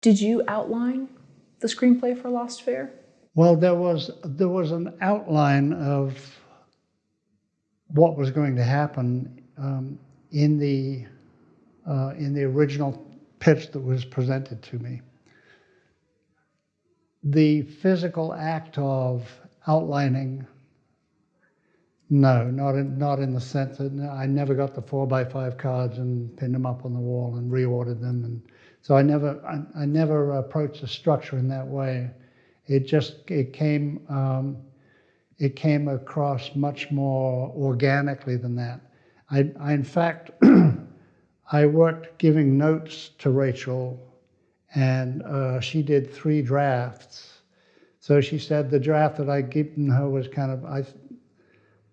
Did you outline the screenplay for Lost Fair? Well, there was an outline of what was going to happen in the original pitch that was presented to me. The physical act of outlining, no, not in the sense that I never got the 4x5 cards and pinned them up on the wall and reordered them, and so I never approached the structure in that way. It came across much more organically than that. I in fact I worked giving notes to Rachel, and she did 3 drafts. So she said the draft that I'd given her was kind of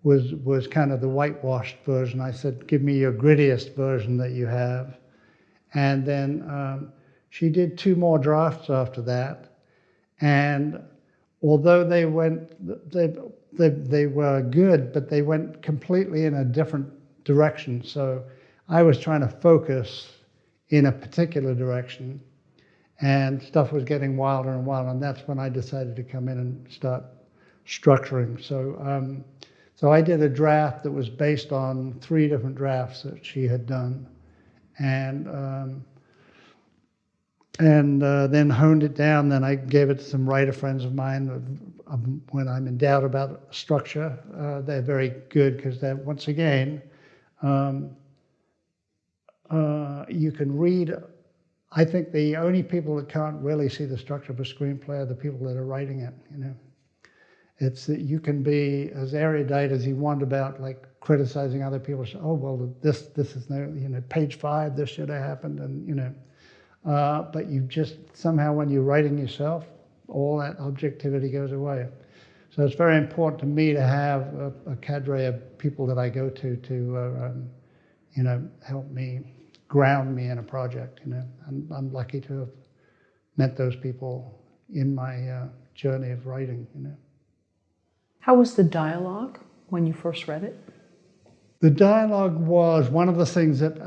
was kind of the whitewashed version. I said, give me your grittiest version that you have. And then she did 2 more drafts after that. And although they were good, but they went completely in a different direction. So I was trying to focus in a particular direction, and stuff was getting wilder and wilder, and that's when I decided to come in and start structuring. So I did a draft that was based on 3 different drafts that she had done, and then honed it down. Then I gave it to some writer friends of mine. When I'm in doubt about structure, they're very good because they're, once again, you can read. I think the only people that can't really see the structure of a screenplay are the people that are writing it, you know. It's that you can be as erudite as you want about like criticizing other people. So, oh, well, this is no, you know, page 5, this should have happened, and you know. But you just, somehow when you're writing yourself, all that objectivity goes away. So it's very important to me to have a cadre of people that I go to you know, help me, ground me in a project, you know. And I'm lucky to have met those people in my journey of writing, you know. How was the dialogue when you first read it? The dialogue was one of the things that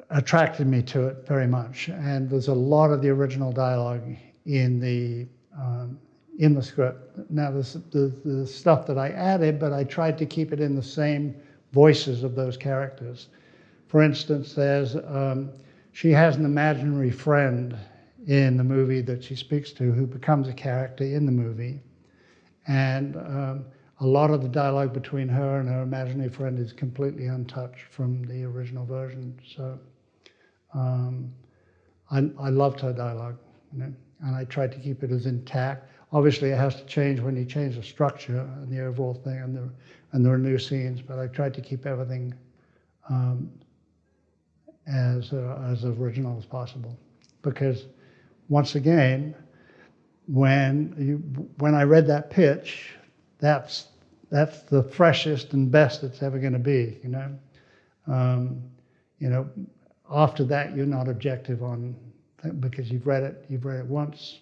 attracted me to it very much, and there's a lot of the original dialogue in the script. Now, the stuff that I added, but I tried to keep it in the same voices of those characters. For instance, she has an imaginary friend in the movie that she speaks to who becomes a character in the movie, and a lot of the dialogue between her and her imaginary friend is completely untouched from the original version. So I loved her dialogue, you know, and I tried to keep it as intact. Obviously, it has to change when you change the structure and the overall thing, and there are new scenes. But I tried to keep everything as original as possible, because once again, when I read that pitch, that's the freshest and best it's ever going to be, you know. You know, after that, you're not objective on, because you've read it once,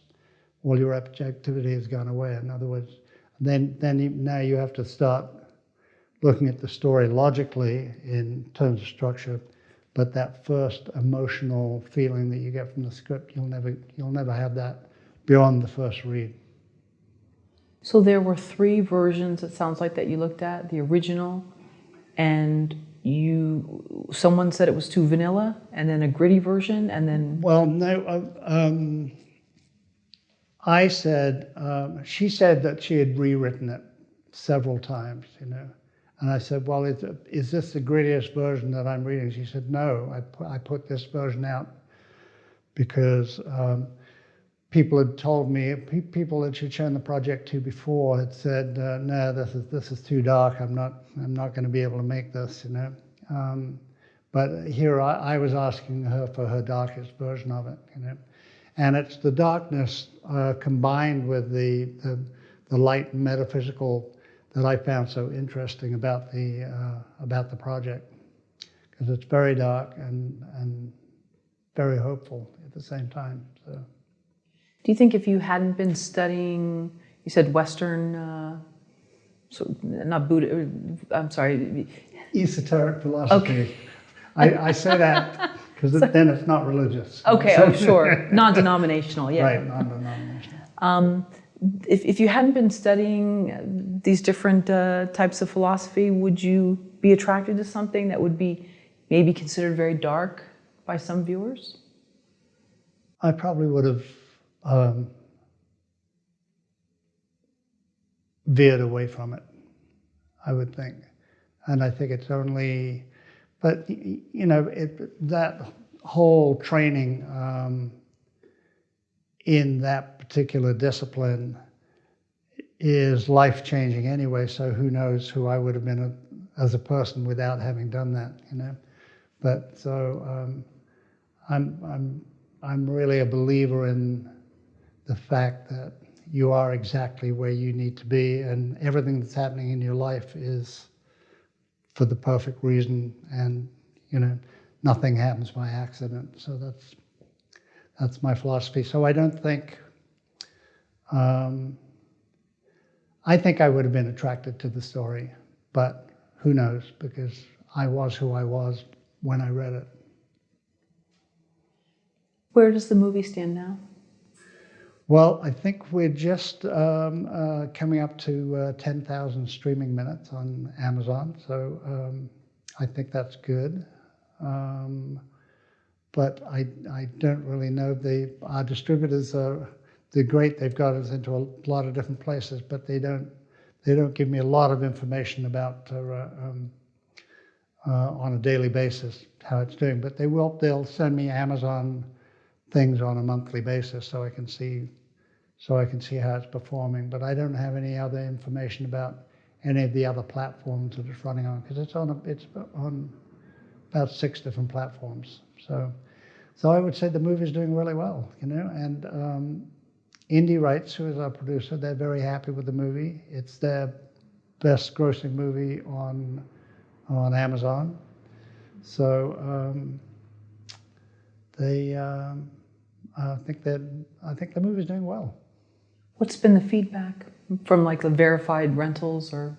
all your objectivity has gone away. In other words, now you have to start looking at the story logically in terms of structure, but that first emotional feeling that you get from the script, you'll never have that beyond the first read. So there were 3 versions, it sounds like, that you looked at, the original, and someone said it was too vanilla, and then a gritty version, and then... Well, no, she said that she had rewritten it several times, you know. And I said, well, is this the grittiest version that I'm reading? She said, no, I put this version out because people had told me, people that she'd shown the project to before had said, no, this is too dark. I'm not going to be able to make this, you know. But here I was asking her for her darkest version of it, you know. And it's the darkness combined with the light and metaphysical that I found so interesting about the project, because it's very dark and very hopeful at the same time. So. Do you think if you hadn't been studying, you said Western, so not Buddha, I'm sorry. Esoteric philosophy. Okay. I say that Because then it's not religious. Okay, oh, sure. Non-denominational, yeah. Right, non-denominational. If you hadn't been studying these different types of philosophy, would you be attracted to something that would be maybe considered very dark by some viewers? I probably would have veered away from it, I would think. And I think it's only, but you know, that whole training in that particular discipline is life-changing anyway, so who knows who I would have been as a person without having done that, you know. But so I'm really a believer in the fact that you are exactly where you need to be, and everything that's happening in your life is for the perfect reason, and you know, nothing happens by accident. So that's my philosophy. So I don't think, I think I would have been attracted to the story, but who knows, because I was who I was when I read it. Where does the movie stand now? Well, I think we're just coming up to 10,000 streaming minutes on Amazon, so I think that's good. But I don't really know. Our distributors they're great. They've got us into a lot of different places, but they don't give me a lot of information about on a daily basis how it's doing. But they'll send me Amazon things on a monthly basis, so I can see how it's performing. But I don't have any other information about any of the other platforms that it's running on, because it's on about 6 different platforms. So I would say the movie's doing really well, you know. And Indie Rights, who is our producer, they're very happy with the movie. It's their best grossing movie on Amazon. So I think the movie's doing well. What's been the feedback from like the verified rentals, or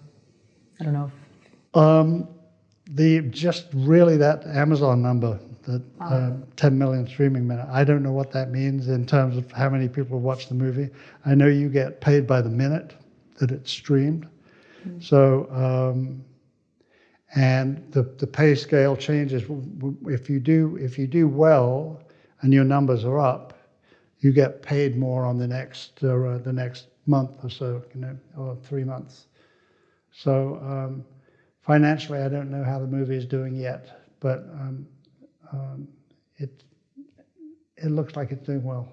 I don't know if... Just really that Amazon number, that 10 million streaming minutes. I don't know what that means in terms of how many people watch the movie. I know you get paid by the minute that it's streamed. Mm-hmm. So, and the pay scale changes. If you do well and your numbers are up, you get paid more on the next month or so, you know, or 3 months. So financially, I don't know how the movie is doing yet, but it looks like it's doing well.